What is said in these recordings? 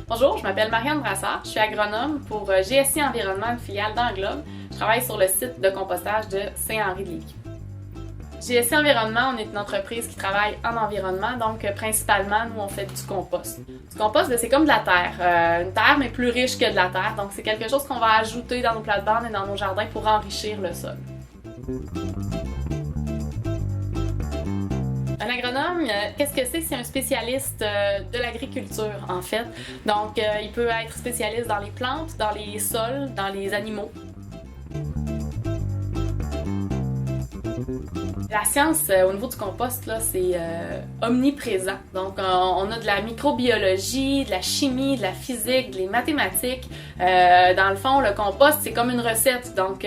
Bonjour, je m'appelle Marianne Brassard, je suis agronome pour GSI Environnement, une filiale d'Englobe. Je travaille sur le site de compostage de Saint-Henri-de-Lévis. GSI Environnement, on est une entreprise qui travaille en environnement, donc principalement, nous, on fait du compost. Du compost, c'est comme de la terre, une terre mais plus riche que de la terre, donc c'est quelque chose qu'on va ajouter dans nos plates-bandes et dans nos jardins pour enrichir le sol. Un agronome, qu'est-ce que c'est? C'est un spécialiste de l'agriculture, en fait. Donc, il peut être spécialiste dans les plantes, dans les sols, dans les animaux. La science, au niveau du compost, là, c'est omniprésent. Donc, on a de la microbiologie, de la chimie, de la physique, des mathématiques. Dans le fond, le compost, c'est comme une recette. Donc,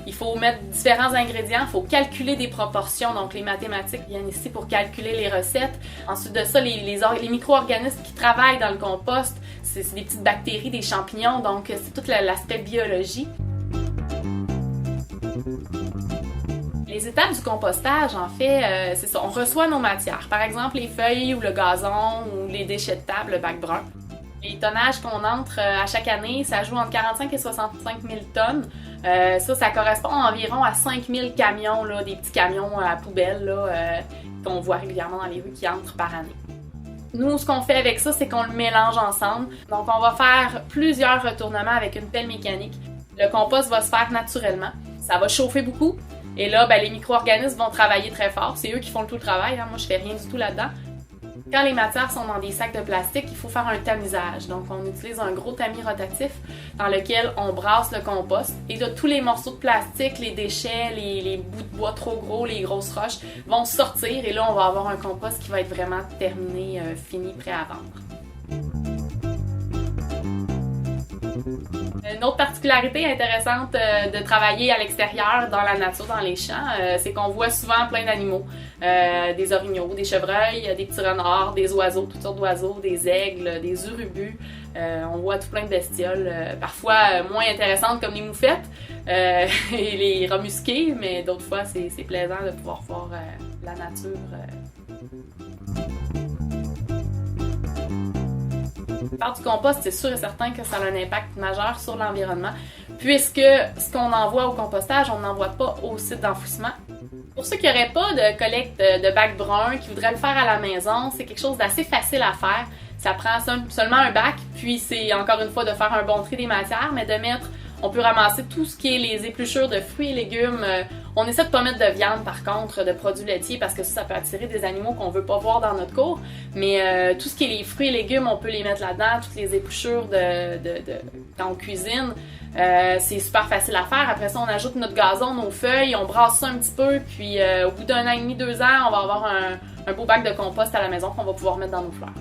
il faut mettre différents ingrédients, il faut calculer des proportions. Donc, les mathématiques viennent ici pour calculer les recettes. Ensuite de ça, les micro-organismes qui travaillent dans le compost, c'est des petites bactéries, des champignons. Donc, c'est tout l'aspect biologie. Les étapes du compostage, en fait, c'est ça. On reçoit nos matières. Par exemple, les feuilles ou le gazon ou les déchets de table, le bac brun. Les tonnages qu'on entre à chaque année, ça joue entre 45 et 65 000 tonnes. Ça correspond environ à 5 000 camions, là, des petits camions à poubelle là, qu'on voit régulièrement dans les rues qui entrent par année. Nous, ce qu'on fait avec ça, c'est qu'on le mélange ensemble. Donc, on va faire plusieurs retournements avec une pelle mécanique. Le compost va se faire naturellement. Ça va chauffer beaucoup. Et là, les micro-organismes vont travailler très fort. C'est eux qui font tout le travail. Moi, je fais rien du tout là-dedans. Quand les matières sont dans des sacs de plastique, il faut faire un tamisage. Donc, on utilise un gros tamis rotatif dans lequel on brasse le compost. Et là, tous les morceaux de plastique, les déchets, les bouts de bois trop gros, les grosses roches vont sortir. Et là, on va avoir un compost qui va être vraiment terminé, fini, prêt à vendre. Une autre particularité intéressante de travailler à l'extérieur, dans la nature, dans les champs, c'est qu'on voit souvent plein d'animaux. Des orignaux, des chevreuils, des petits renards, des oiseaux, toutes sortes d'oiseaux, des aigles, des urubus. On voit tout plein de bestioles, parfois moins intéressantes comme les moufettes et les rats musqués, mais d'autres fois c'est plaisant de pouvoir voir la nature. Faire du compost, c'est sûr et certain que ça a un impact majeur sur l'environnement, puisque ce qu'on envoie au compostage, on n'envoie pas au site d'enfouissement. Pour ceux qui n'auraient pas de collecte de bac brun, qui voudraient le faire à la maison, c'est quelque chose d'assez facile à faire. Ça prend seulement un bac, puis c'est encore une fois de faire un bon tri des matières, mais de mettre, on peut ramasser tout ce qui est les épluchures de fruits et légumes. On essaie de pas mettre de viande par contre, de produits laitiers, parce que ça peut attirer des animaux qu'on veut pas voir dans notre cour. Mais tout ce qui est les fruits et légumes, on peut les mettre là-dedans, toutes les épluchures quand on cuisine. C'est super facile à faire. Après ça, on ajoute notre gazon, nos feuilles, on brasse ça un petit peu, puis au bout d'un an et demi, 2 ans, on va avoir un beau bac de compost à la maison qu'on va pouvoir mettre dans nos fleurs.